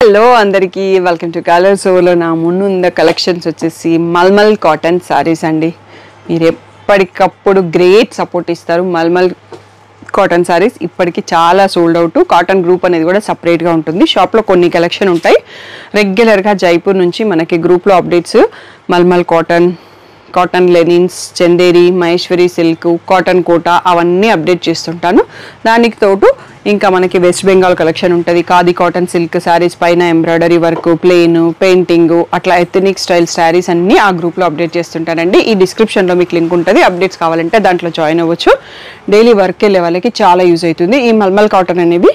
Hello అందరికీ welcome to colour solo. నా ముందున్న కలెక్షన్స్ వచ్చేసి మల్మల్ కాటన్ సారీస్ అండి. మీరు ఎప్పటికప్పుడు గ్రేట్ సపోర్ట్ ఇస్తారు. మల్మల్ కాటన్ సారీస్ ఇప్పటికి చాలా సోల్డ్ అవుట్. కాటన్ గ్రూప్ అనేది కూడా సపరేట్గా ఉంటుంది. షాప్లో కొన్ని కలెక్షన్ ఉంటాయి. రెగ్యులర్గా జైపూర్ నుంచి మనకి గ్రూప్లో updates mulmul cotton, cotton linens, Chanderi, Maheshwari silk, cotton Kota అవన్నీ అప్డేట్ చేస్తుంటాను. దానికి తోడు ఇంకా మనకి వెస్ట్ బెంగాల్ కలెక్షన్ ఉంటుంది. ఖాదీ కాటన్ సిల్క్ శారీస్ పైన ఎంబ్రాయిడరీ వర్క్, ప్లెయిన్, పెయింటింగ్, అట్లా ఎథనిక్ స్టైల్ శారీస్ అన్నీ ఆ గ్రూప్లో అప్డేట్ చేస్తుంటానండి. ఈ డిస్క్రిప్షన్లో మీకు లింక్ ఉంటుంది. అప్డేట్స్ కావాలంటే దాంట్లో జాయిన్ అవ్వచ్చు. డైలీ వర్క్ వెళ్ళే వాళ్ళకి చాలా యూజ్ అవుతుంది. ఈ మల్మల్ కాటన్ అనేది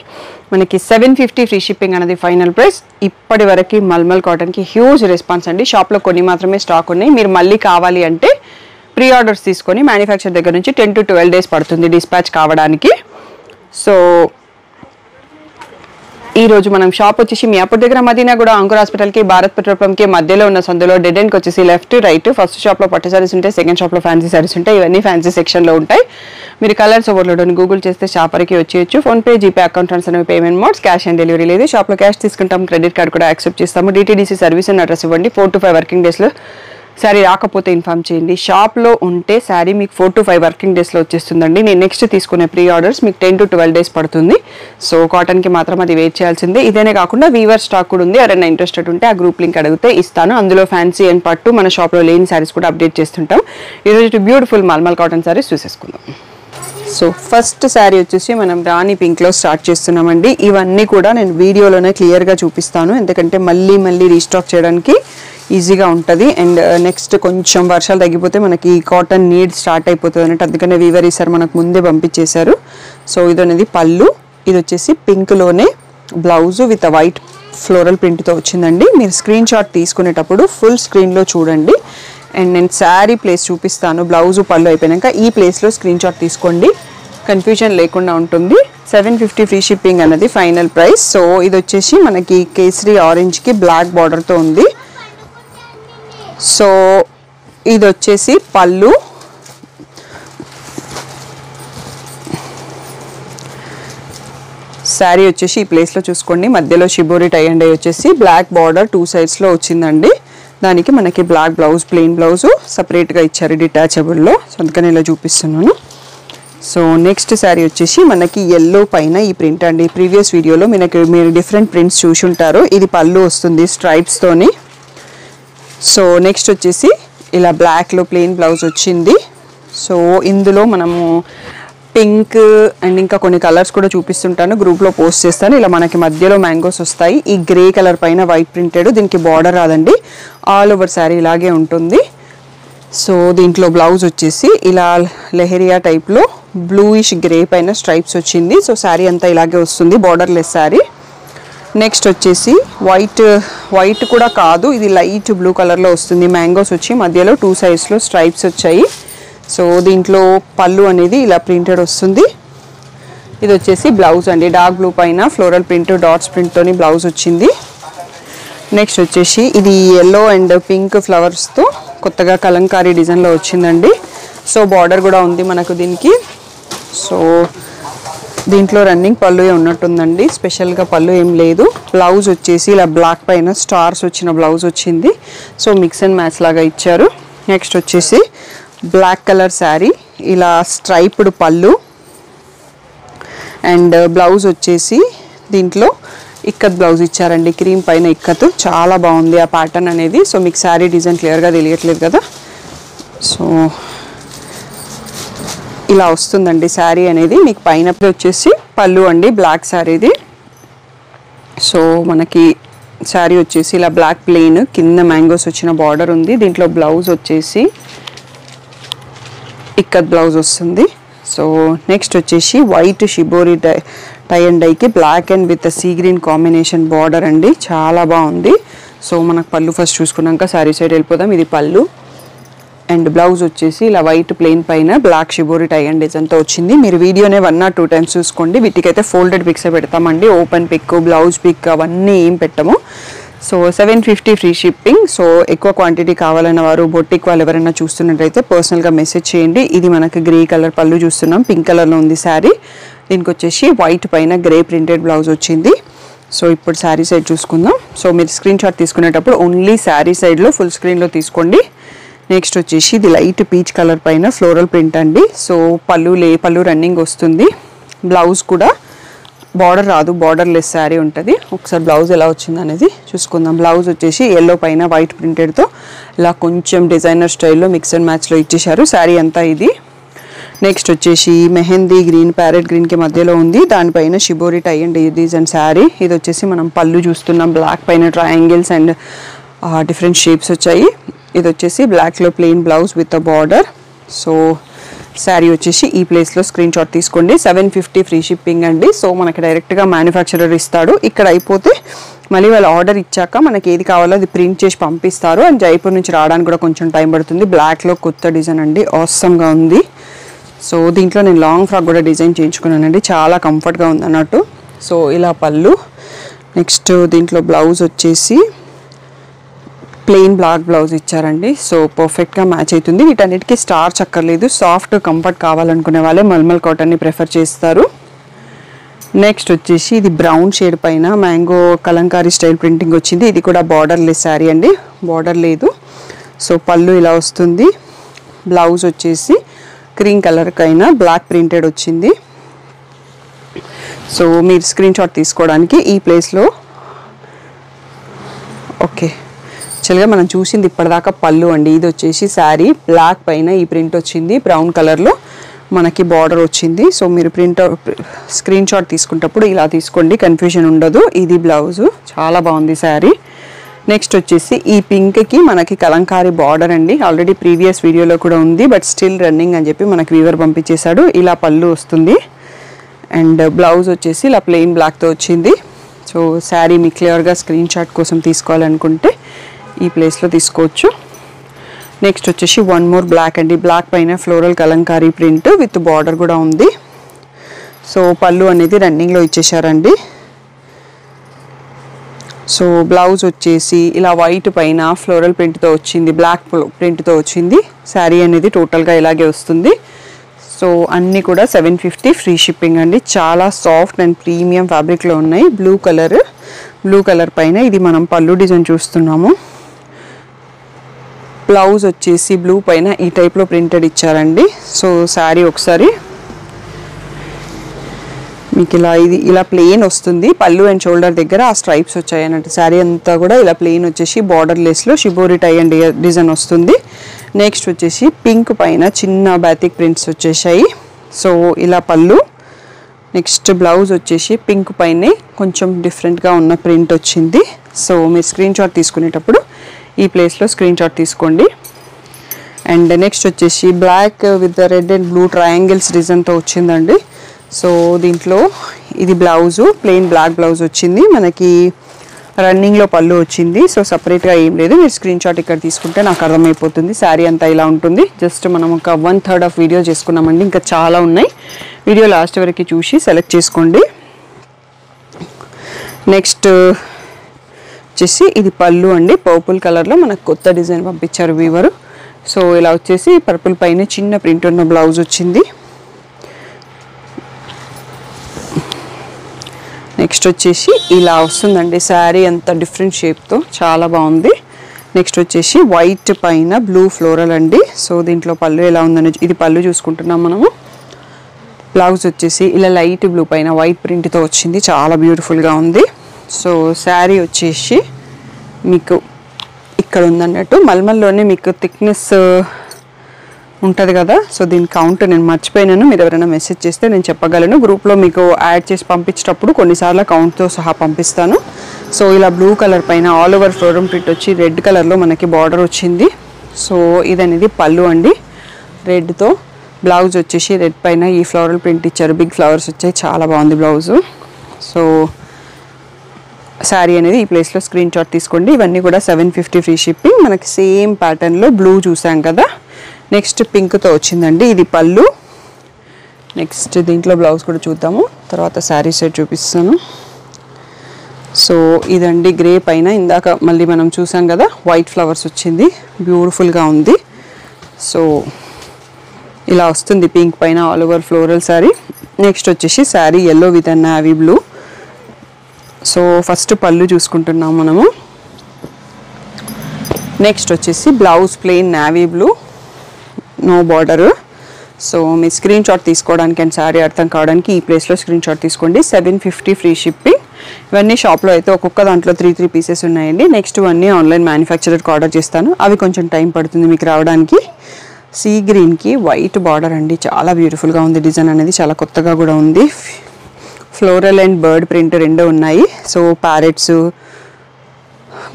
మనకి 750 ఫ్రీ షిప్పింగ్ అనేది ఫైనల్ ప్రైస్. ఇప్పటి వరకు మల్మల్ కాటన్కి హ్యూజ్ రెస్పాన్స్ అండి. షాప్లో కొన్ని మాత్రమే స్టాక్ ఉన్నాయి. మీరు మళ్ళీ కావాలి అంటే ప్రీ ఆర్డర్స్ తీసుకొని మ్యానుఫ్యాక్చర్ దగ్గర నుంచి 10 to 12 days పడుతుంది డిస్పాచ్ కావడానికి. సో ఈరోజు మనం షాప్ వచ్చేసి మియాపూర్ దగ్గర మదీనా కూడా అంకుర్ హాస్పిటల్కి, భారత్ పెట్రోల్ పంప్కి మధ్యలో ఉన్న సందులో డెడ్ ఎండ్కి వచ్చేసి లెఫ్ట్ రైట్. ఫస్ట్ షాప్లో పట్టు సారీస్ ఉంటాయి, సెకండ్ షాప్లో ఫ్యాన్సీ సారీస్ ఉంటాయి. ఇవన్నీ ఫ్యాన్సీ సెక్షన్లో ఉంటాయి. మీరు కలర్స్ ఓవర్లోడ్ గూగుల్ చేస్తే షాపర్కి వచ్చేయచ్చు. ఫోన్పే, జీపే అకౌంట్ ట్రాన్స్ఫర్ అనేవి payment modes. Cash on delivery లేదు. షాప్లో క్యాష్ తీసుకుంటాం, క్రెడిట్ కార్డ్ కూడా యాక్సెప్ట్ చేస్తాము. DTDC సర్వీస్ అండ్ అడ్రస్ ఇవ్వండి. 4 to 5 వర్కింగ్ డేస్లో శారీ రాకపోతే ఇన్ఫామ్ చేయండి. షాప్లో ఉంటే శారీ మీకు 4 to 5 వర్కింగ్ డేస్లో వచ్చేస్తుందండి. నేను నెక్స్ట్ తీసుకునే ప్రీ ఆర్డర్స్ మీకు 10 to 12 days పడుతుంది. సో కాటన్కి మాత్రం అది వెయిట్ చేయాల్సిందే. ఇదేనే కాకుండా వీవర్ స్టాక్ కూడా ఉంది. ఎవరైనా ఇంట్రెస్టెడ్ ఉంటే ఆ గ్రూప్ లింక్ అడిగితే ఇస్తాను. అందులో ఫ్యాన్సీ అండ్ పట్టు మన షాప్లో లేని శారీస్ కూడా అప్డేట్ చేస్తుంటాం. ఈరోజు బ్యూటిఫుల్ మల్మల్ కాటన్ శారీస్ చూసేసుకుందాం. సో ఫస్ట్ శారీ వచ్చేసి మనం రాణి పింక్లో స్టార్ట్ చేస్తున్నామండి. ఇవన్నీ కూడా నేను వీడియోలోనే క్లియర్గా చూపిస్తాను, ఎందుకంటే మళ్ళీ రీస్టాక్ చేయడానికి ఈజీగా ఉంటుంది. అండ్ నెక్స్ట్ కొంచెం వర్షాలు తగ్గిపోతే మనకి కాటన్ నీడ్ స్టార్ట్ అయిపోతుంది అన్నట్టు, అందుకనే వీవర్ ఈసారి మనకు ముందే పంపించేశారు. సో ఇది అనేది పళ్ళు. ఇది వచ్చేసి పింక్లోనే బ్లౌజు విత్ వైట్ ఫ్లోరల్ ప్రింట్తో వచ్చిందండి. మీరు స్క్రీన్ షాట్ తీసుకునేటప్పుడు ఫుల్ స్క్రీన్లో చూడండి. అండ్ నేను శారీ ప్లేస్ చూపిస్తాను. బ్లౌజు పళ్ళు అయిపోయాక ఈ ప్లేస్లో స్క్రీన్ షాట్ తీసుకోండి, కన్ఫ్యూజన్ లేకుండా ఉంటుంది. 750 ఫ్రీ షిప్పింగ్ అనేది ఫైనల్ ప్రైస్. సో ఇది వచ్చేసి మనకి కేసరి ఆరెంజ్కి బ్లాక్ బార్డర్తో ఉంది. సో ఇది వచ్చేసి పళ్ళు. శారీ వచ్చేసి ఈ ప్లేస్లో చూసుకోండి. మధ్యలో షిబోరి టై అండ్ వచ్చేసి బ్లాక్ బార్డర్ 2 sides వచ్చిందండి. దానికి మనకి బ్లాక్ బ్లౌజ్, ప్లెయిన్ బ్లౌజు సపరేట్గా ఇచ్చారు డిటాచబుల్లో. సో అందుకని ఇలా చూపిస్తున్నాను. సో నెక్స్ట్ శారీ వచ్చేసి మనకి ఎల్లో పైన ఈ ప్రింట్ అండి. ప్రీవియస్ వీడియోలో మీరు డిఫరెంట్ ప్రింట్స్ చూసి ఉంటారు. ఇది పళ్ళు వస్తుంది స్ట్రైప్స్తోని. సో నెక్స్ట్ వచ్చేసి ఇలా బ్లాక్లో ప్లెయిన్ బ్లౌజ్ వచ్చింది. సో ఇందులో మనము పింక్ అండ్ ఇంకా కొన్ని కలర్స్ కూడా చూపిస్తుంటాను, గ్రూప్లో పోస్ట్ చేస్తాను. ఇలా మనకి మధ్యలో మ్యాంగోస్ వస్తాయి. ఈ గ్రే కలర్ పైన వైట్ ప్రింటెడ్, దీనికి బార్డర్ రాదండి, ఆల్ ఓవర్ శారీ ఇలాగే ఉంటుంది. సో దీంట్లో బ్లౌజ్ వచ్చేసి ఇలా లెహరియా టైప్లో బ్లూయిష్ గ్రే పైన స్ట్రైప్స్ వచ్చింది. సో శారీ అంతా ఇలాగే వస్తుంది, బార్డర్లెస్ శారీ. నెక్స్ట్ వచ్చేసి వైట్ కూడా కాదు, ఇది లైట్ బ్లూ కలర్లో వస్తుంది. మ్యాంగోస్ వచ్చి మధ్యలో 2 sides స్ట్రైప్స్ వచ్చాయి. సో దీంట్లో పళ్ళు అనేది ఇలా ప్రింటెడ్ వస్తుంది. ఇది వచ్చేసి బ్లౌజ్ అండి. డార్క్ బ్లూ పైన ఫ్లోరల్ ప్రింట్, డాట్స్ ప్రింట్తోని బ్లౌజ్ వచ్చింది. నెక్స్ట్ వచ్చేసి ఇది ఎల్లో అండ్ పింక్ ఫ్లవర్స్తో కొత్తగా కలంకారీ డిజైన్లో వచ్చిందండి. సో బార్డర్ కూడా ఉంది మనకు దీనికి. సో దీంట్లో రన్నింగ్ పళ్ళు ఉన్నట్టుందండి, స్పెషల్గా పళ్ళు ఏం లేదు. బ్లౌజ్ వచ్చేసి ఇలా బ్లాక్ పైన స్టార్స్ వచ్చిన బ్లౌజ్ వచ్చింది. సో మిక్స్ అండ్ మ్యాచ్ లాగా ఇచ్చారు. నెక్స్ట్ వచ్చేసి బ్లాక్ కలర్ శారీ, ఇలా స్ట్రైప్డ్ పళ్ళు అండ్ బ్లౌజ్ వచ్చేసి దీంట్లో ఇక్కత్ బ్లౌజ్ ఇచ్చారండి. క్రీమ్ పైన ఇక్కత్, చాలా బాగుంది ఆ ప్యాటర్న్ అనేది. సో మీకు శారీ డిజైన్ క్లియర్గా తెలియట్లేదు కదా. సో ఇలా వస్తుందండి శారీ అనేది. మీకు పైన వచ్చేసి పళ్ళు అండి, బ్లాక్ శారీది. సో మనకి శారీ వచ్చేసి ఇలా బ్లాక్ ప్లెయిన్, కింద మ్యాంగోస్ వచ్చిన బార్డర్ ఉంది. దీంట్లో బ్లౌజ్ వచ్చేసి ఇక్కత్ బ్లౌజ్ వస్తుంది. సో నెక్స్ట్ వచ్చేసి వైట్ షిబోరి టై అండ్ డైకి black and with sea green combination border అండి, చాలా బాగుంది. సో మనకు పళ్ళు ఫస్ట్ చూసుకున్నాక శారీ సైడ్ వెళ్ళిపోదాం. ఇది పళ్ళు అండ్ బ్లౌజ్ వచ్చేసి ఇలా వైట్ ప్లెయిన్ పైన బ్లాక్ షిబోరి టై అండ్ డిజైన్తో వచ్చింది. మీరు వీడియోనే 1 or 2 times చూసుకోండి. వీటికైతే ఫోల్డెడ్ పిక్స్ పెడతామండి, ఓపెన్ పిక్, బ్లౌజ్ పిక్ అవన్నీ ఏం పెట్టము. So 750 free shipping. సో ఎక్కువ క్వాంటిటీ కావాలన్న వారు, బొట్టిక్ వాళ్ళు ఎవరైనా చూస్తున్నట్టయితే పర్సనల్గా మెసేజ్ చేయండి. ఇది మనకి గ్రే కలర్ పళ్ళు చూస్తున్నాం, పింక్ కలర్లో ఉంది శారీ. దీనికి వచ్చేసి వైట్ పైన గ్రే ప్రింటెడ్ బ్లౌజ్ వచ్చింది. సో ఇప్పుడు శారీ సైడ్ చూసుకుందాం. సో మీరు స్క్రీన్ షాట్ తీసుకునేటప్పుడు ఓన్లీ శారీ సైడ్లో ఫుల్ స్క్రీన్లో తీసుకోండి. నెక్స్ట్ వచ్చేసి ఇది లైట్ పీచ్ కలర్ పైన ఫ్లోరల్ ప్రింట్ అండి. సో పళ్ళు రన్నింగ్ వస్తుంది. బ్లౌజ్ కూడా బార్డర్ రాదు, బార్డర్ లెస్ శారీ ఉంటుంది. ఒకసారి బ్లౌజ్ ఎలా వచ్చింది అనేది చూసుకుందాం. బ్లౌజ్ వచ్చేసి ఎల్లో పైన వైట్ ప్రింటెడ్తో ఇలా కొంచెం డిజైనర్ స్టైల్లో మిక్స్ అండ్ మ్యాచ్లో ఇచ్చేశారు శారీ అంతా ఇది. నెక్స్ట్ వచ్చేసి మెహందీ గ్రీన్, ప్యారెట్ గ్రీన్కి మధ్యలో ఉంది. దానిపైన shibori tie and design sari. ఇది వచ్చేసి మనం పళ్ళు చూస్తున్నాం, బ్లాక్ పైన ట్రయాంగిల్స్ అండ్ డిఫరెంట్ షేప్స్ వచ్చాయి. ఇది వచ్చేసి బ్లాక్లో plain blouse with a border. So sari వచ్చేసి ఈ ప్లేస్లో స్క్రీన్ షాట్ తీసుకోండి. 750 ఫ్రీ షిప్పింగ్ అండి. సో మనకి డైరెక్ట్గా మ్యానుఫ్యాక్చరర్ ఇస్తాడు. ఇక్కడ అయిపోతే మళ్ళీ వాళ్ళు ఆర్డర్ ఇచ్చాక మనకి ఏది కావాలో అది ప్రింట్ చేసి పంపిస్తారు. అండ్ జైపూర్ నుంచి రావడానికి కూడా కొంచెం టైం పడుతుంది. బ్లాక్లో కొత్త డిజైన్ అండి, ఆసమ్గా ఉంది. సో దీంట్లో నేను లాంగ్ ఫ్రాక్ కూడా డిజైన్ చేయించుకున్నానండి, చాలా కంఫర్ట్గా ఉంది అన్నట్టు. సో ఇలా పళ్ళు. నెక్స్ట్ దీంట్లో బ్లౌజ్ వచ్చేసి ప్లెయిన్ బ్లాక్ బ్లౌజ్ ఇచ్చారండి. సో పర్ఫెక్ట్గా మ్యాచ్ అవుతుంది. వీటన్నిటికీ స్టార్ చక్కర్లేదు. సాఫ్ట్ కంఫర్ట్ కావాలనుకునే వాళ్ళే మల్మల్ కాటన్ని ప్రిఫర్ చేస్తారు. నెక్స్ట్ వచ్చేసి ఇది బ్రౌన్ షేడ్ పైన మ్యాంగో కలంకారీ స్టైల్ ప్రింటింగ్ వచ్చింది. ఇది కూడా బార్డర్ లెస్ శారీ అండి, బార్డర్ లేదు. సో పళ్ళు ఇలా వస్తుంది. బ్లౌజ్ వచ్చేసి క్రీమ్ కలర్కైనా బ్లాక్ ప్రింటెడ్ వచ్చింది. సో మీరు స్క్రీన్ షాట్ తీసుకోవడానికి ఈ ప్లేస్లో ఓకే. యాక్చువల్గా మనం చూసింది ఇప్పటిదాకా పళ్ళు అండి. ఇది వచ్చేసి శారీ బ్లాక్ పైన ఈ ప్రింట్ వచ్చింది, బ్రౌన్ కలర్లో మనకి బార్డర్ వచ్చింది. సో మీరు స్క్రీన్ షాట్ తీసుకునేటప్పుడు ఇలా తీసుకోండి, కన్ఫ్యూజన్ ఉండదు. ఇది బ్లౌజు, చాలా బాగుంది శారీ. నెక్స్ట్ వచ్చేసి ఈ పింక్కి మనకి కలంకారీ బార్డర్ అండి. ఆల్రెడీ ప్రీవియస్ వీడియోలో కూడా ఉంది, బట్ స్టిల్ రన్నింగ్ అని చెప్పి మనకి వీవర్ పంపించేశాడు. ఇలా పళ్ళు వస్తుంది. అండ్ బ్లౌజ్ వచ్చేసి ఇలా ప్లెయిన్ బ్లాక్తో వచ్చింది. సో శారీ మీ క్లియర్గా స్క్రీన్ షాట్ కోసం తీసుకోవాలనుకుంటే ఈ ప్లేస్లో తీసుకోవచ్చు. నెక్స్ట్ వచ్చేసి వన్ మోర్ బ్లాక్ అండి. బ్లాక్ పైన floral Kalamkari print with border కూడా ఉంది. సో పళ్ళు అనేది రన్నింగ్లో ఇచ్చేసారండి. సో బ్లౌజ్ వచ్చేసి ఇలా వైట్ పైన ఫ్లోరల్ ప్రింట్తో వచ్చింది, బ్లాక్ ప్రింట్తో వచ్చింది. శారీ అనేది టోటల్గా ఇలాగే వస్తుంది. సో అన్నీ కూడా 750 ఫ్రీ షిప్పింగ్ అండి. చాలా సాఫ్ట్ అండ్ ప్రీమియం ఫ్యాబ్రిక్లో ఉన్నాయి. బ్లూ కలర్ పైన ఇది మనం పళ్ళు డిజైన్ చూస్తున్నాము. బ్లౌజ్ వచ్చేసి బ్లూ పైన ఈ టైప్లో ప్రింటెడ్ ఇచ్చారండి. సో శారీ ఒకసారి మీకు ఇలా ప్లెయిన్ వస్తుంది. పళ్ళు అండ్ షోల్డర్ దగ్గర ఆ స్ట్రైప్స్ వచ్చాయి అన్నట్టు. శారీ అంతా కూడా ఇలా ప్లెయిన్ వచ్చేసి బార్డర్ లెస్లో షిబోరి టై అండ్ డిజైన్ వస్తుంది. నెక్స్ట్ వచ్చేసి పింక్ పైన చిన్న బాతిక్ ప్రింట్స్ వచ్చేసాయి. సో ఇలా పళ్ళు. నెక్స్ట్ బ్లౌజ్ వచ్చేసి పింక్ పైనే కొంచెం డిఫరెంట్గా ఉన్న ప్రింట్ వచ్చింది. సో మీరు స్క్రీన్ షాట్ తీసుకునేటప్పుడు ఈ ప్లేస్లో స్క్రీన్ షాట్ తీసుకోండి. అండ్ నెక్స్ట్ వచ్చేసి black with red and blue triangles డిజైన్తో వచ్చిందండి. సో దీంట్లో ఇది బ్లౌజు ప్లెయిన్ బ్లాక్ బ్లౌజ్ వచ్చింది. మనకి రన్నింగ్లో పళ్ళు వచ్చింది. సో సపరేట్గా ఏం లేదు, మీరు స్క్రీన్ షాట్ ఇక్కడ తీసుకుంటే నాకు అర్థమైపోతుంది. శారీ అంతా ఇలా ఉంటుంది. జస్ట్ మనం ఒక 1/3 ఆఫ్ వీడియో చేసుకున్నామండి, ఇంకా చాలా ఉన్నాయి. వీడియో లాస్ట్ వరకు చూసి సెలెక్ట్ చేసుకోండి. నెక్స్ట్ వచ్చేసి ఇది పళ్ళు అండి. పర్పుల్ కలర్లో మనకు కొత్త డిజైన్ పంపించారు వీవరు. సో ఇలా వచ్చేసి పర్పుల్ పైన చిన్న ప్రింట్ ఉన్న బ్లౌజ్ వచ్చింది. నెక్స్ట్ వచ్చేసి ఇలా వస్తుందండి శారీ అంత డిఫరెంట్ షేప్తో, చాలా బాగుంది. నెక్స్ట్ వచ్చేసి వైట్ పైన బ్లూ ఫ్లోరల్ అండి. సో దీంట్లో పళ్ళు ఎలా ఉందని ఇది పళ్ళు చూసుకుంటున్నాం మనము. బ్లౌజ్ వచ్చేసి ఇలా లైట్ బ్లూ పైన వైట్ ప్రింట్తో వచ్చింది, చాలా బ్యూటిఫుల్గా ఉంది. సో శారీ వచ్చేసి మీకు ఇక్కడ ఉందన్నట్టు మల్మల్లోనే మీకు థిక్నెస్ ఉంటుంది కదా. సో దీని కౌంట్ నేను మర్చిపోయినాను, మీరు ఎవరైనా మెసేజ్ చేస్తే నేను చెప్పగలను. గ్రూప్లో మీకు యాడ్ చేసి పంపించేటప్పుడు కొన్నిసార్లు కౌంట్తో సహా పంపిస్తాను. సో ఇలా బ్లూ కలర్ పైన ఆల్ ఓవర్ ఫ్లోరల్ ప్రింట్ వచ్చి రెడ్ కలర్లో మనకి బార్డర్ వచ్చింది. సో ఇదనేది పళ్ళు అండి రెడ్తో. బ్లౌజ్ వచ్చేసి రెడ్ పైన ఈ ఫ్లోరల్ ప్రింట్ ఇచ్చారు, బిగ్ ఫ్లవర్స్ వచ్చాయి, చాలా బాగుంది బ్లౌజు. సో శారీ అనేది ఈ ప్లేస్లో స్క్రీన్ షాట్ తీసుకోండి. ఇవన్నీ కూడా 750 ఫ్రీ షిప్పింగ్. మనకి సేమ్ ప్యాటర్న్లో బ్లూ చూసాం కదా. నెక్స్ట్ పింక్తో వచ్చిందండి, ఇది పళ్ళు. నెక్స్ట్ దీంట్లో బ్లౌజ్ కూడా చూద్దాము, తర్వాత శారీ సెట్ చూపిస్తాను. సో ఇదండి గ్రే పైన ఇందాక మళ్ళీ మనం చూసాం కదా వైట్ ఫ్లవర్స్ వచ్చింది, బ్యూటిఫుల్గా ఉంది. సో ఇలా వస్తుంది పింక్ పైన all over floral sari. Next వచ్చేసి sari yellow with navy blue. So first పళ్ళు చూసుకుంటున్నాం మనము. నెక్స్ట్ వచ్చేసి blouse plain navy blue, no border. So మీ స్క్రీన్ షాట్ తీసుకోవడానికి అండ్ శారీ అర్థం కావడానికి ఈ ప్లేస్లో స్క్రీన్ షాట్ తీసుకోండి. 750 ఫ్రీ షిప్పింగ్. ఇవన్నీ షాప్లో అయితే ఒక్కొక్క దాంట్లో 3 పీసెస్ ఉన్నాయండి. నెక్స్ట్ అన్నీ ఆన్లైన్ మ్యానుఫ్యాక్చరర్కి ఆర్డర్ చేస్తాను, అవి కొంచెం టైం పడుతుంది మీకు రావడానికి. సీ గ్రీన్కి వైట్ బార్డర్ అండి, చాలా బ్యూటిఫుల్గా ఉంది. డిజైన్ అనేది చాలా కొత్తగా కూడా ఉంది. ఫ్లోరల్ అండ్ బర్డ్ ప్రింట్ రెండు ఉన్నాయి. సో ప్యారెట్స్,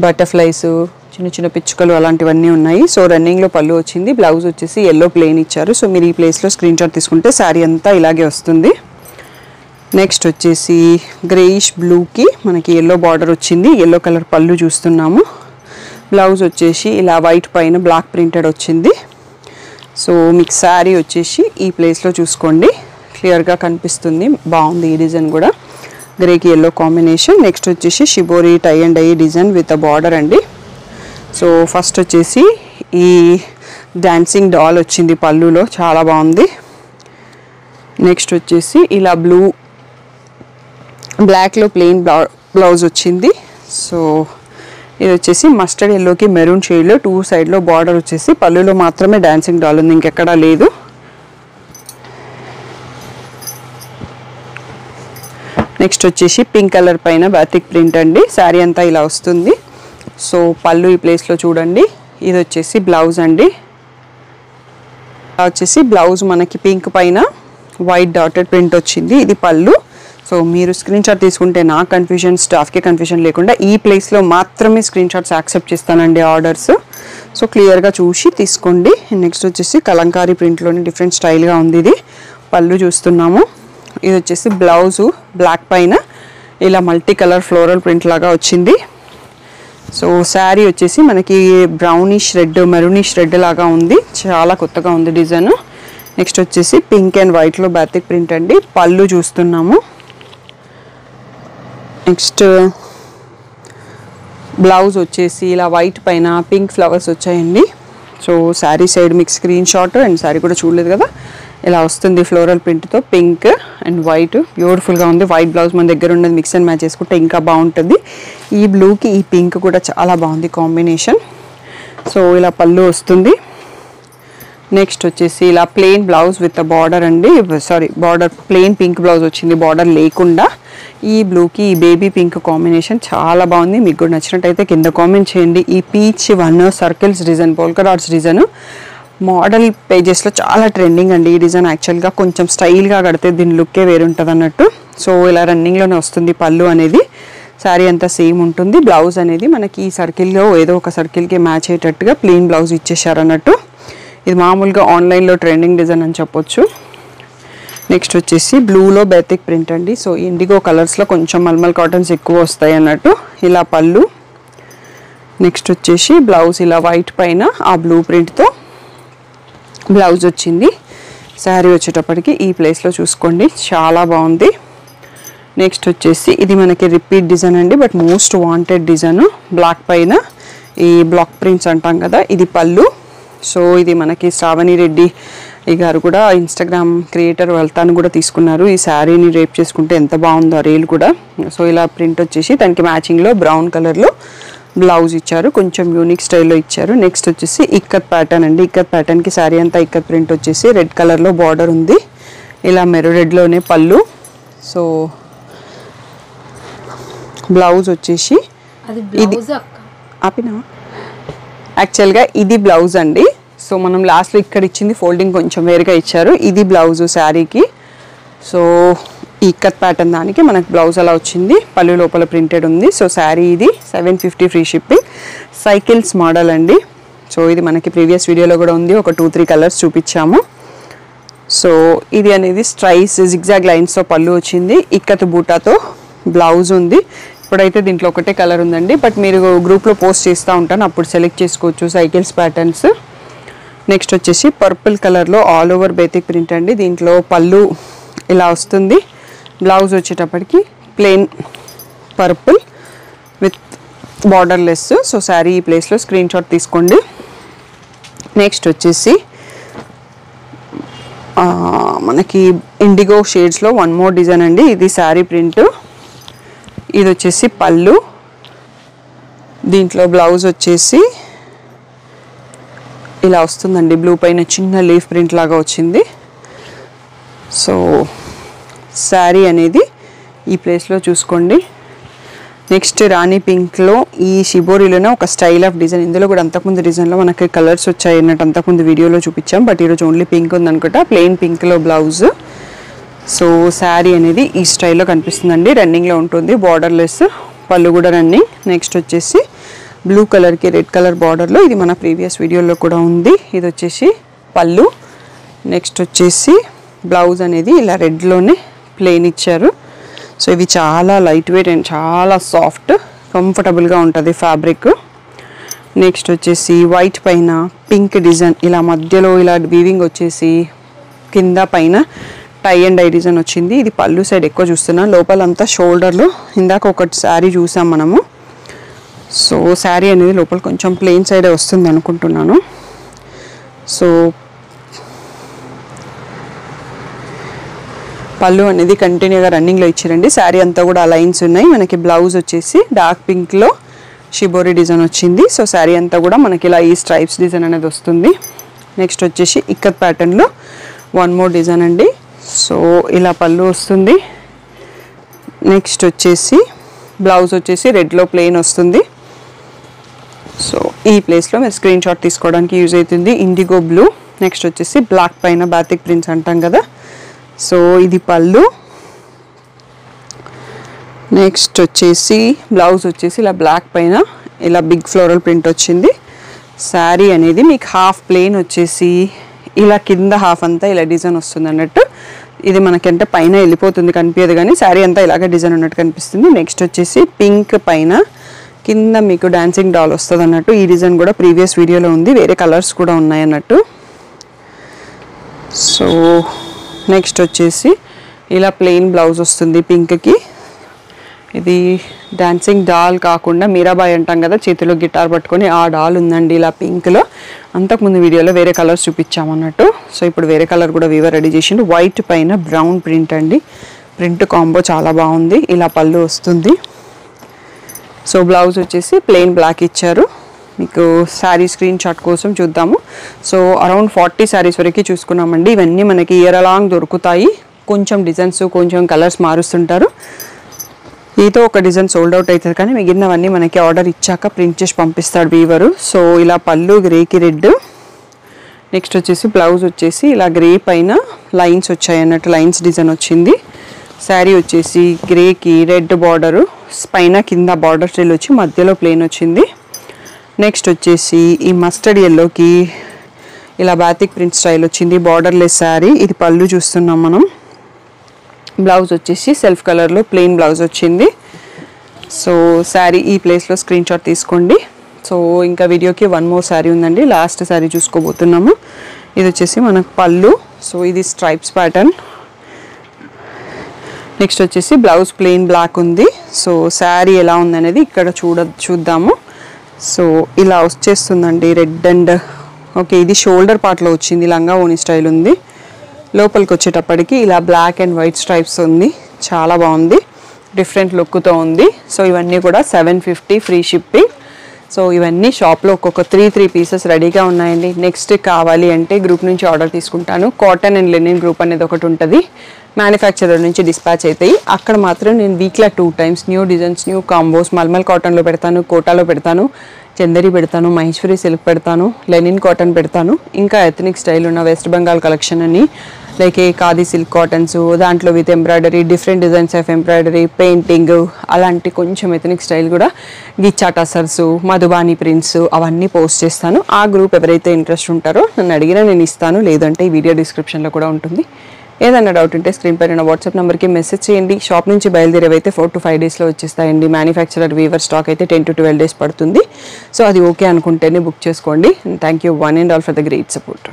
బటర్ఫ్లైస్, చిన్న చిన్న పిచ్చుకలు అలాంటివన్నీ ఉన్నాయి. సో రన్నింగ్లో పళ్ళు వచ్చింది. బ్లౌజ్ వచ్చేసి ఎల్లో ప్లెయిన్ ఇచ్చారు. సో మీరు ఈ ప్లేస్లో స్క్రీన్ షాట్ తీసుకుంటే శారీ అంతా ఇలాగే వస్తుంది. నెక్స్ట్ వచ్చేసి గ్రేయిష్ బ్లూకి మనకి ఎల్లో బార్డర్ వచ్చింది. ఎల్లో కలర్ పళ్ళు చూస్తున్నాము. బ్లౌజ్ వచ్చేసి ఇలా వైట్ పైన బ్లాక్ ప్రింటెడ్ వచ్చింది. సో మీకు శారీ వచ్చేసి ఈ ప్లేస్లో చూసుకోండి, క్లియర్గా కనిపిస్తుంది. బాగుంది ఈ డిజైన్ కూడా, గ్రేకి ఎల్లో కాంబినేషన్. నెక్స్ట్ వచ్చేసి shibori tie and dye design with a border అండి. సో ఫస్ట్ వచ్చేసి ఈ డాన్సింగ్ డాల్ వచ్చింది పళ్ళులో, చాలా బాగుంది. నెక్స్ట్ వచ్చేసి ఇలా బ్లాక్లో ప్లెయిన్ బ్లౌజ్ వచ్చింది. సో ఇది వచ్చేసి మస్టర్డ్ ఎల్లోకి మెరూన్ షేడ్లో 2 సైడ్లో బార్డర్ వచ్చేసి పళ్ళులో మాత్రమే డాన్సింగ్ డాల్ ఉంది, ఇంకెక్కడా లేదు. నెక్స్ట్ వచ్చేసి పింక్ కలర్ పైన బాతిక్ ప్రింట్ అండి. శారీ అంతా ఇలా వస్తుంది. సో పళ్ళు ఈ ప్లేస్లో చూడండి. ఇది వచ్చేసి బ్లౌజ్ అండి. వచ్చేసి బ్లౌజ్ మనకి పింక్ పైన వైట్ డాటెడ్ ప్రింట్ వచ్చింది. ఇది పళ్ళు. సో మీరు స్క్రీన్ షాట్ తీసుకుంటే నా కన్ఫ్యూజన్, స్టాఫ్కి కన్ఫ్యూజన్ లేకుండా ఈ ప్లేస్లో మాత్రమే స్క్రీన్ షాట్స్ యాక్సెప్ట్ చేస్తానండి ఆర్డర్స్. సో క్లియర్గా చూసి తీసుకోండి. నెక్స్ట్ వచ్చేసి కలంకారీ ప్రింట్లోని డిఫరెంట్ స్టైల్గా ఉంది. ఇది పళ్ళు చూస్తున్నాము. ఇది వచ్చేసి బ్లౌజు బ్లాక్ పైన ఇలా మల్టీ కలర్ ఫ్లోరల్ ప్రింట్ లాగా వచ్చింది. సో శారీ వచ్చేసి మనకి బ్రౌనిష్ రెడ్, మెరూనిష్ రెడ్ లాగా ఉంది, చాలా కొత్తగా ఉంది డిజైన్. నెక్స్ట్ వచ్చేసి పింక్ అండ్ వైట్లో బాతిక్ ప్రింట్ అండి. పళ్ళు చూస్తున్నాము. నెక్స్ట్ బ్లౌజ్ వచ్చేసి ఇలా వైట్ పైన పింక్ ఫ్లవర్స్ వచ్చాయండి. సో శారీ సైడ్ మీకు స్క్రీన్ షాట్ అండ్ శారీ కూడా చూడలేదు కదా, ఇలా వస్తుంది ఫ్లోరల్ ప్రింట్తో. పింక్ అండ్ వైట్ బ్యూటిఫుల్గా ఉంది. వైట్ బ్లౌజ్ మన దగ్గర ఉన్నది మిక్స్ అండ్ మ్యాచ్ చేసుకుంటే ఇంకా బాగుంటుంది. ఈ బ్లూకి ఈ పింక్ కూడా చాలా బాగుంది కాంబినేషన్. సో ఇలా పళ్ళు వస్తుంది. నెక్స్ట్ వచ్చేసి ఇలా ప్లెయిన్ బ్లౌజ్ విత్ బార్డర్ అండి, బార్డర్ ప్లెయిన్ పింక్ బ్లౌజ్ వచ్చింది, బార్డర్ లేకుండా. ఈ బ్లూకి ఈ బేబీ పింక్ కాంబినేషన్ చాలా బాగుంది. మీకు కూడా నచ్చినట్టయితే కింద కామెంట్ చేయండి. ఈ peach 1 circles design, polka dots design model పేజెస్లో చాలా ట్రెండింగ్ అండి. ఈ డిజైన్ యాక్చువల్గా కొంచెం స్టైల్గా కడితే దీని లుక్కే వేరుంటుంది అన్నట్టు. సో ఇలా రన్నింగ్లోనే వస్తుంది పళ్ళు అనేది. శారీ అంతా సేమ్ ఉంటుంది. బ్లౌజ్ అనేది మనకి ఈ సర్కిల్లో ఏదో ఒక సర్కిల్కి మ్యాచ్ అయ్యేటట్టుగా ప్లెయిన్ బ్లౌజ్ ఇచ్చేసారు అన్నట్టు. ఇది మామూలుగా ఆన్లైన్లో ట్రెండింగ్ డిజైన్ అని చెప్పొచ్చు. నెక్స్ట్ వచ్చేసి బ్లూలో బేతిక్ ప్రింట్ అండి. సో ఇండిగో కలర్స్లో కొంచెం మల్మల్ కాటన్స్ ఎక్కువ వస్తాయి అన్నట్టు. ఇలా పళ్ళు. నెక్స్ట్ వచ్చేసి బ్లౌజ్ ఇలా వైట్ పైన ఆ బ్లూ ప్రింట్తో బ్లౌజ్ వచ్చింది. శారీ వచ్చేటప్పటికి ఈ ప్లేస్లో చూసుకోండి, చాలా బాగుంది. నెక్స్ట్ వచ్చేసి ఇది మనకి రిపీట్ డిజైన్ అండి, but most wanted design. Black పైన ఈ బ్లాక్ ప్రింట్స్ అంటాం కదా, ఇది పళ్ళు. సో ఇది మనకి శ్రావణి రెడ్డి గారు కూడా ఇన్స్టాగ్రామ్ క్రియేటర్ వెళ్తాను కూడా తీసుకున్నారు. ఈ శారీని రేప్ చేసుకుంటే ఎంత బాగుందో రీల్ కూడా. సో ఇలా ప్రింట్ వచ్చేసి దానికి మ్యాచింగ్లో బ్రౌన్ కలర్లో బ్లౌజ్ ఇచ్చారు, కొంచెం యూనిక్ స్టైల్లో ఇచ్చారు. నెక్స్ట్ వచ్చేసి ఇక్కత్ ప్యాటర్న్ అండి. ఇక్కత్ ప్యాటర్న్కి శారీ అంతా ఇక్కత్ ప్రింట్ వచ్చేసి రెడ్ కలర్లో బార్డర్ ఉంది. ఇలా మెరూన్ రెడ్లోనే పళ్ళు. సో బ్లౌజ్ వచ్చేసి ఇది ఆపినా యాక్చువల్గా ఇది బ్లౌజ్ అండి. సో మనం లాస్ట్లో ఇక్కడ ఇచ్చింది ఫోల్డింగ్ కొంచెం వేరుగా ఇచ్చారు. ఇది బ్లౌజు శారీకి. సో ఈ ఇక్కత్ ప్యాటర్న్ దానికి మనకు బ్లౌజ్ అలా వచ్చింది, పళ్ళు లోపల ప్రింటెడ్ ఉంది. సో శారీ ఇది 750 ఫ్రీ షిప్పింగ్. సైకిల్స్ మోడల్ అండి. సో ఇది మనకి ప్రీవియస్ వీడియోలో కూడా ఉంది, ఒక 2-3 కలర్స్ చూపించాము. సో ఇది అనేది స్ట్రైస్ జిగ్జాగ్ లైన్స్తో పళ్ళు వచ్చింది, ఇక్కత్ బూటాతో బ్లౌజ్ ఉంది. ఇప్పుడైతే దీంట్లో ఒకటే కలర్ ఉందండి, బట్ మీరు గ్రూప్లో పోస్ట్ చేస్తూ ఉంటాను, అప్పుడు సెలెక్ట్ చేసుకోవచ్చు సైకిల్స్ ప్యాటర్న్స్. నెక్స్ట్ వచ్చేసి పర్పుల్ కలర్లో ఆల్ ఓవర్ బేతిక్ ప్రింట్ అండి. దీంట్లో పళ్ళు ఇలా వస్తుంది, బ్లౌజ్ వచ్చేటప్పటికి plain purple with borderless. So sari ఈ ప్లేస్లో స్క్రీన్ షాట్ తీసుకోండి. నెక్స్ట్ వచ్చేసి మనకి ఇండిగో షేడ్స్లో 1 మోర్ డిజైన్ అండి. ఇది శారీ ప్రింట్. ఇది వచ్చేసి పళ్ళు, దీంట్లో బ్లౌజ్ వచ్చేసి ఇలా వస్తుందండి. బ్లూ పైన చిన్న లీఫ్ ప్రింట్ లాగా వచ్చింది. సో శారీ అనేది ఈ ప్లేస్లో చూసుకోండి. నెక్స్ట్ రాణి పింక్లో ఈ షిబోరిలోనే ఒక స్టైల్ ఆఫ్ డిజైన్. ఇందులో కూడా అంతకుముందు డిజైన్లో మనకి కలర్స్ వచ్చాయి అన్నట్టు అంతకుముందు వీడియోలో చూపించాం. బట్ ఈరోజు ఓన్లీ పింక్ ఉందనుకుంటా. ప్లెయిన్ పింక్లో బ్లౌజ్. సో శారీ అనేది ఈ స్టైల్లో కనిపిస్తుందండి. రన్నింగ్లో ఉంటుంది, బార్డర్లెస్. పళ్ళు కూడా రన్నింగ్. నెక్స్ట్ వచ్చేసి బ్లూ కలర్కి రెడ్ కలర్ బార్డర్లో, ఇది మన ప్రీవియస్ వీడియోలో కూడా ఉంది. ఇది వచ్చేసి పళ్ళు. నెక్స్ట్ వచ్చేసి బ్లౌజ్ అనేది ఇలా రెడ్లోనే ప్లెయిన్ ఇచ్చారు. సో ఇవి చాలా లైట్ వెయిట్ అండ్ చాలా సాఫ్ట్, కంఫర్టబుల్గా ఉంటుంది ఫ్యాబ్రిక్. నెక్స్ట్ వచ్చేసి వైట్ పైన పింక్ డిజైన్, ఇలా మధ్యలో ఇలా వీవింగ్ వచ్చేసి కింద పైన టై అండ్ డై డిజైన్ వచ్చింది. ఇది పళ్ళు సైడ్ ఎక్కువ చూస్తున్నాం. లోపలంతా షోల్డర్లో ఇందాక ఒకటి శారీ చూసాం మనము. సో శారీ అనేది లోపల కొంచెం ప్లెయిన్ సైడే వస్తుంది అనుకుంటున్నాను. సో పళ్ళు అనేది కంటిన్యూగా రన్నింగ్లో ఇచ్చారండి. శారీ అంతా కూడా లైన్స్ ఉన్నాయి. మనకి బ్లౌజ్ వచ్చేసి డార్క్ పింక్లో షిబోరి డిజైన్ వచ్చింది. సో శారీ అంతా కూడా మనకి ఇలా ఈ స్ట్రైప్స్ డిజైన్ అనేది వస్తుంది. నెక్స్ట్ వచ్చేసి ఇక్కత్ ప్యాటర్న్లో వన్ మోర్ డిజైన్ అండి. సో ఇలా పళ్ళు వస్తుంది. నెక్స్ట్ వచ్చేసి బ్లౌజ్ వచ్చేసి రెడ్లో ప్లెయిన్ వస్తుంది. సో ఈ ప్లేస్లో మీరు స్క్రీన్ షాట్ తీసుకోవడానికి యూజ్ అవుతుంది. IndiGo blue. నెక్స్ట్ వచ్చేసి బ్లాక్ పైన బాతిక్ ప్రింట్స్ అంటాం కదా. సో ఇది పళ్ళు. నెక్స్ట్ వచ్చేసి బ్లౌజ్ వచ్చేసి ఇలా బ్లాక్ పైన ఇలా బిగ్ ఫ్లోరల్ ప్రింట్ వచ్చింది. శారీ అనేది మీకు హాఫ్ ప్లెయిన్ వచ్చేసి ఇలా కింద హాఫ్ అంతా ఇలా డిజైన్ వస్తుంది అన్నట్టు. ఇది మనకంటే పైన వెళ్ళిపోతుంది, కనిపించదు, కానీ శారీ అంతా ఇలాగే డిజైన్ ఉన్నట్టు కనిపిస్తుంది. నెక్స్ట్ వచ్చేసి పింక్ పైన కింద మీకు డాన్సింగ్ డాల్ వస్తుంది అన్నట్టు. ఈ డిజైన్ కూడా ప్రీవియస్ వీడియోలో ఉంది, వేరే కలర్స్ కూడా ఉన్నాయి అన్నట్టు. సో నెక్స్ట్ వచ్చేసి ఇలా ప్లెయిన్ బ్లౌజ్ వస్తుంది పింక్కి. ఇది డాన్సింగ్ డాల్ కాకుండా మీరాబాయ్ అంటాం కదా, చేతిలో గిటార్ పట్టుకొని ఆ డాల్ ఉందండి ఇలా పింక్లో. అంతకుముందు వీడియోలో వేరే కలర్స్ చూపించామన్నట్టు. సో ఇప్పుడు వేరే కలర్ కూడా వీవర్ రెడీ చేసిండు. వైట్ పైన బ్రౌన్ ప్రింట్ అండి. ప్రింట్ కాంబో చాలా బాగుంది. ఇలా పళ్ళు వస్తుంది. సో బ్లౌజ్ వచ్చేసి ప్లెయిన్ బ్లాక్ ఇచ్చారు. మీకు శారీ స్క్రీన్ షాట్ కోసం చూద్దాము. సో అరౌండ్ 40 శారీస్ వరకు చూసుకున్నామండి. ఇవన్నీ మనకి ఇయర్ అలాంగ్ దొరుకుతాయి. కొంచెం డిజైన్స్ కొంచెం కలర్స్ మారుస్తుంటారు. ఏదో ఒక డిజైన్ సోల్డ్ అవుట్ అవుతుంది, కానీ మిగిలినవన్నీ మనకి ఆర్డర్ ఇచ్చాక ప్రింట్ చేసి పంపిస్తాడు వీవరు. సో ఇలా పళ్ళు గ్రేకి రెడ్. నెక్స్ట్ వచ్చేసి బ్లౌజ్ వచ్చేసి ఇలా గ్రే పైన లైన్స్ వచ్చాయి అన్నట్టు, లైన్స్ డిజైన్ వచ్చింది. శారీ వచ్చేసి గ్రేకి రెడ్ బార్డరు, పైన కింద బార్డర్ స్టైల్ వచ్చి మధ్యలో ప్లెయిన్ వచ్చింది. నెక్స్ట్ వచ్చేసి ఈ మస్టర్డ్ ఎల్లోకి ఇలా బాతిక్ ప్రింట్ స్టైల్ వచ్చింది. బార్డర్లెస్ శారీ. ఇది పళ్ళు చూస్తున్నాం మనం. బ్లౌజ్ వచ్చేసి సెల్ఫ్ కలర్లో ప్లెయిన్ బ్లౌజ్ వచ్చింది. సో శారీ ఈ ప్లేస్లో స్క్రీన్ షాట్ తీసుకోండి. సో ఇంకా వీడియోకి వన్ మోర్ శారీ ఉందండి, లాస్ట్ శారీ చూసుకోబోతున్నాము. ఇది వచ్చేసి మనకు పళ్ళు. సో ఇది స్ట్రైప్స్ ప్యాటర్న్. నెక్స్ట్ వచ్చేసి బ్లౌజ్ ప్లెయిన్ బ్లాక్ ఉంది. సో శారీ ఎలా ఉందనేది ఇక్కడ చూద్దాము. సో ఇలా వచ్చేస్తుందండి రెడ్ అండ్ ఓకే. ఇది షోల్డర్ పార్ట్లో వచ్చింది, లంగా ఓని స్టైల్ ఉంది. లోపలికి వచ్చేటప్పటికి ఇలా బ్లాక్ అండ్ వైట్ స్ట్రైప్స్ ఉంది. చాలా బాగుంది, డిఫరెంట్ లుక్తో ఉంది. సో ఇవన్నీ కూడా 750 ఫ్రీ షిప్పింగ్. సో ఇవన్నీ షాప్లో ఒక్కొక్క 3 పీసెస్ రెడీగా ఉన్నాయండి. నెక్స్ట్ కావాలి అంటే గ్రూప్ నుంచి ఆర్డర్ తీసుకుంటాను. కాటన్ అండ్ లెనిన్ గ్రూప్ అనేది ఒకటి ఉంటుంది, మ్యానుఫ్యాక్చరర్ నుంచి డిస్పాచ్ అవుతాయి. అక్కడ మాత్రం నేను వీక్లో 2 times new designs, new combos mulmul కాటన్లో పెడతాను, కోటాలో పెడతాను, చందరి పెడతాను, మహేశ్వరి సిల్క్ పెడతాను, లెనిన్ కాటన్ పెడతాను. ఇంకా ఎథనిక్ స్టైల్ ఉన్న వెస్ట్ బెంగాల్ కలెక్షన్ అని లైక్ ఖాదీ సిల్క్ కాటన్స్, దాంట్లో with embroidery, different designs of embroidery, painting, అలాంటి కొంచెం ఎథనిక్ స్టైల్ కూడా గిచ్చా టసర్స్, మధుబాని ప్రింట్స్ అవన్నీ పోస్ట్ చేస్తాను. ఆ గ్రూప్ ఎవరైతే ఇంట్రెస్ట్ ఉంటారో నన్ను అడిగినా నేను ఇస్తాను, లేదంటే ఈ వీడియో డిస్క్రిప్షన్లో కూడా ఉంటుంది. ఏదన్నా డౌట్ ఉంటే స్క్రీన్ పైన వాట్సాప్ నెంబర్కి మెసేజ్ చేయండి. షాప్ నుంచి బయలుదేరేవైతే 4 to 5 డేస్లో వచ్చేస్తాయండి. మ్యానుఫ్యాక్చరర్ వీవర్ స్టాక్ అయితే 10 to 12 డేస్ పడుతుంది. సో అది ఓకే అనుకుంటేనే బుక్ చేసుకోండి. Thank you one and all for the great support.